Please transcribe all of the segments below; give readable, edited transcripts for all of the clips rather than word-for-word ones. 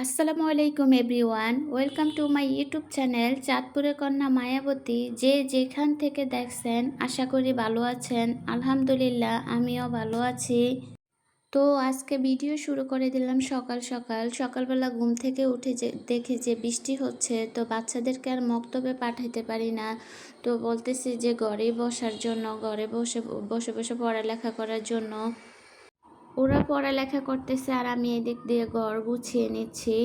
আসসালামু আলাইকুম everyone, welcome to my YouTube channel চাঁদপুরের কন্যা মায়াবতী। যে যেখান থেকে দেখছেন আশা করি ভালো আছেন। আলহামদুলিল্লাহ আমিও ভালো আছি। তো আজকে ভিডিও শুরু করে দিলাম সকাল সকাল। সকালবেলা ঘুম থেকে উঠে দেখি যে বৃষ্টি হচ্ছে, তো বাচ্চাদেরকে আর মক্তবে পাঠাইতে পারি না। তো বলতেছি যে ঘরেই বসার জন্য, ঘরে বসে বসে বসে পড়ালেখা করার জন্য। ওরা পড়ালেখা করতেছে আর আমি এদিক দিয়ে ঘর গুছিয়ে নিচ্ছি।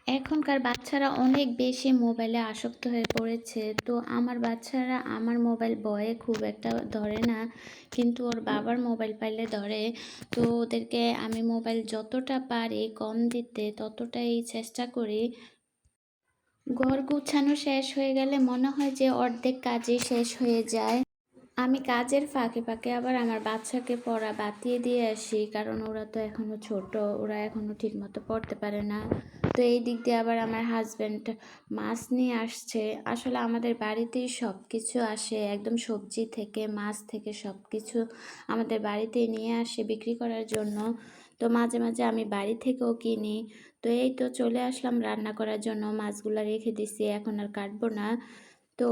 এখনকার বাচ্চারা অনেক বেশি মোবাইলে আসক্ত হয়ে পড়েছে। তো আমার বাচ্চারা আমার মোবাইল ভয়ে খুব একটা ধরে না, কিন্তু ওর বাবার মোবাইল পাইলে ধরে। তো ওদেরকে আমি মোবাইল যতটা পারি কম দিতে ততটাই চেষ্টা করি। ঘর গুছানো শেষ হয়ে গেলে মনে হয় যে অর্ধেক কাজই শেষ হয়ে যায়। আমি কাজের ফাঁকে ফাঁকে আবার আমার বাচ্চাকে পড়া বাতিয়ে দিয়ে আসি, কারণ ওরা তো এখনও ছোট, ওরা এখনও ঠিকমতো পড়তে পারে না। তো এই দিক দিয়ে আবার আমার হাজব্যান্ড মাছ নিয়ে আসছে। আসলে আমাদের বাড়িতেই সব কিছু আসে, একদম সবজি থেকে মাছ থেকে সব কিছু আমাদের বাড়িতেই নিয়ে আসে বিক্রি করার জন্য। তো মাঝে মাঝে আমি বাড়ি থেকেও কিনি। তো এই তো চলে আসলাম রান্না করার জন্য, মাছগুলো রেখে দিছি, এখন আর কাটবো না। তো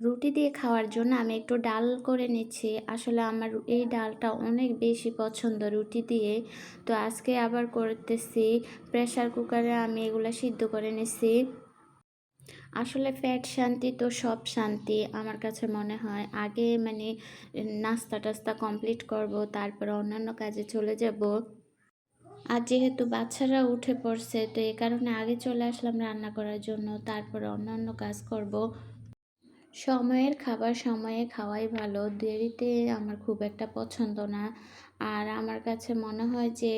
রুটি দিয়ে খাওয়ার জন্য আমি একটু ডাল করে নিচ্ছি। আসলে আমার এই ডালটা অনেক বেশি পছন্দ রুটি দিয়ে। তো আজকে আবার করতেছি প্রেসার কুকারে, আমি এগুলো সিদ্ধ করে নিছি। আসলে ফ্যাট শান্তি তো সব শান্তি আমার কাছে মনে হয়। আগে নাস্তা টাস্তা কমপ্লিট করব, তারপরে অন্যান্য কাজে চলে যাব। আর যেহেতু বাচ্চারা উঠে পড়ছে, তো এই কারণে আগে চলে আসলাম রান্না করার জন্য, তারপরে অন্যান্য কাজ করব। সময়ের খাবার সময়ে খাওয়াই ভালো। দেরিতে আমার খুব একটা পছন্দ না। আর আমার কাছে মনে হয় যে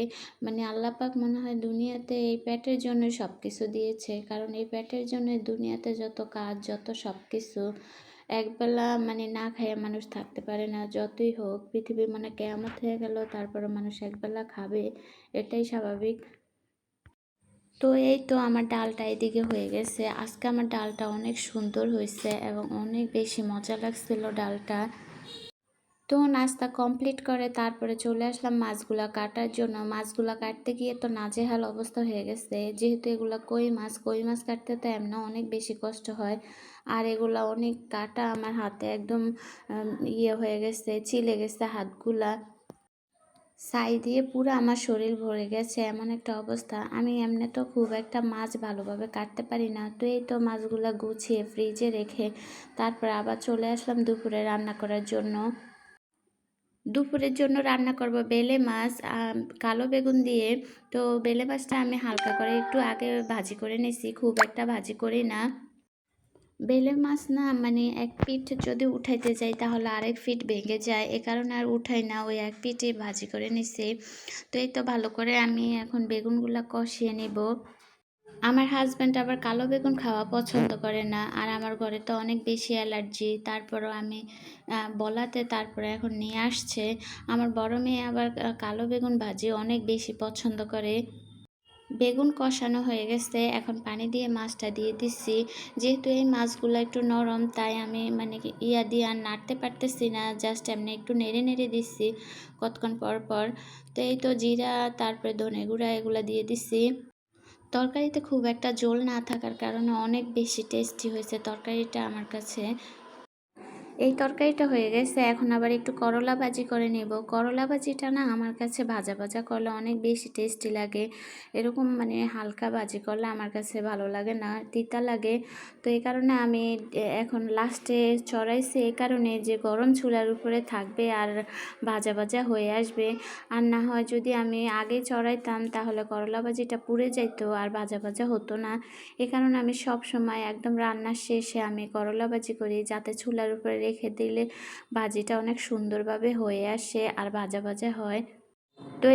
আল্লাহ পাক মনে হয় দুনিয়াতে এই পেটের জন্য সব কিছু দিয়েছে। কারণ এই পেটের জন্য দুনিয়াতে যত কাজ যত সব কিছু, একবেলা না খেয়ে মানুষ থাকতে পারে না। যতই হোক পৃথিবী কেয়ামত হয়ে গেল, তারপরে মানুষ একবেলা খাবে, এটাই স্বাভাবিক। তো এই তো আমার ডালটা এদিকে হয়ে গেছে। আজকে আমার ডালটা অনেক সুন্দর হয়েছে এবং অনেক বেশি মজা লাগছিল ডালটা। তো নাস্তা কমপ্লিট করে তারপরে চলে আসলাম মাছগুলা কাটার জন্য। মাছগুলা কাটতে গিয়ে তো নাজেহাল অবস্থা হয়ে গেছে, যেহেতু এগুলা কই মাছ কাটতে তো এমন অনেক বেশি কষ্ট হয়। আর এগুলা অনেক কাটা, আমার হাতে একদম ইয়ে হয়ে গেছে, ছিলে গেছে হাতগুলা। ছাই দিয়ে পুরো আমার শরীর ভরে গেছে, এমন একটা অবস্থা। আমি এমনি তো খুব একটা মাছ ভালোভাবে কাটতে পারি না। তো এই তো মাছগুলা গুছিয়ে ফ্রিজে রেখে তারপর আবার চলে আসলাম দুপুরে রান্না করার জন্য। দুপুরের জন্য রান্না করব বেলে মাছ কালো বেগুন দিয়ে। তো বেলে মাছটা আমি হালকা করে একটু আগে ভাজি করে নিছি, খুব একটা ভাজি করি না। বেলে মাছ না এক পিঠ যদি উঠাইতে যাই তাহলে আরেক ফিট ভেঙে যায়, এ কারণে আর উঠাই না, ওই এক পিঠে ভাজি করে নিছি। তো এই তো ভালো করে আমি এখন বেগুনগুলা কষিয়ে নিব। আমার হাজব্যান্ড আবার কালো বেগুন খাওয়া পছন্দ করে না, আর আমার ঘরে তো অনেক বেশি অ্যালার্জি। তারপরও আমি বলাতে তারপরে এখন নিয়ে আসছে। আমার বড় মেয়ে আবার কালো বেগুন ভাজি অনেক বেশি পছন্দ করে। বেগুন কষানো হয়ে গেছে, এখন পানি দিয়ে মাছটা দিয়ে দিচ্ছি। যেহেতু এই মাছগুলো একটু নরম, তাই আমি ইয়া দিয়ে আর নাড়তে পারতেছি না, জাস্ট এমনি একটু নেড়ে নেড়ে দিচ্ছি কতক্ষণ পর পর। তো এই তো জিরা তারপরে ধনে গুঁড়া এগুলো দিয়ে দিচ্ছি। তরকারিতে খুব একটা ঝোল না থাকার কারণে অনেক বেশি টেস্টি হয়েছে তরকারিটা আমার কাছে। এই তরকারিটা হয়ে গেছে, এখন আবার একটু করলা ভাজি করে নেব। করলা ভাজিটা না আমার কাছে ভাজা ভাজা করলে অনেক বেশি টেস্টি লাগে। এরকম হালকা ভাজি করলে আমার কাছে ভালো লাগে না, তিতা লাগে। তো এই কারণে আমি এখন লাস্টে চড়াইছি, এই কারণে যে গরম চুলার উপরে থাকবে আর ভাজা ভাজা হয়ে আসবে। আর না হয় যদি আমি আগে চড়াইতাম তাহলে করলা ভাজিটা পুড়ে যাইতো আর ভাজা ভাজা হতো না। এ কারণে আমি সব সময় একদম রান্নার শেষে আমি করলা ভাজি করি, যাতে চুলার উপরে রেখে দিলে ভাজিটা অনেক সুন্দরভাবে হয়ে আসে আর ভাজা ভাজা হয়। তো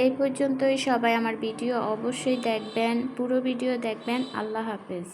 এই পর্যন্তই। সবাই আমার ভিডিও অবশ্যই দেখবেন, পুরো ভিডিও দেখবেন। আল্লাহ হাফেজ।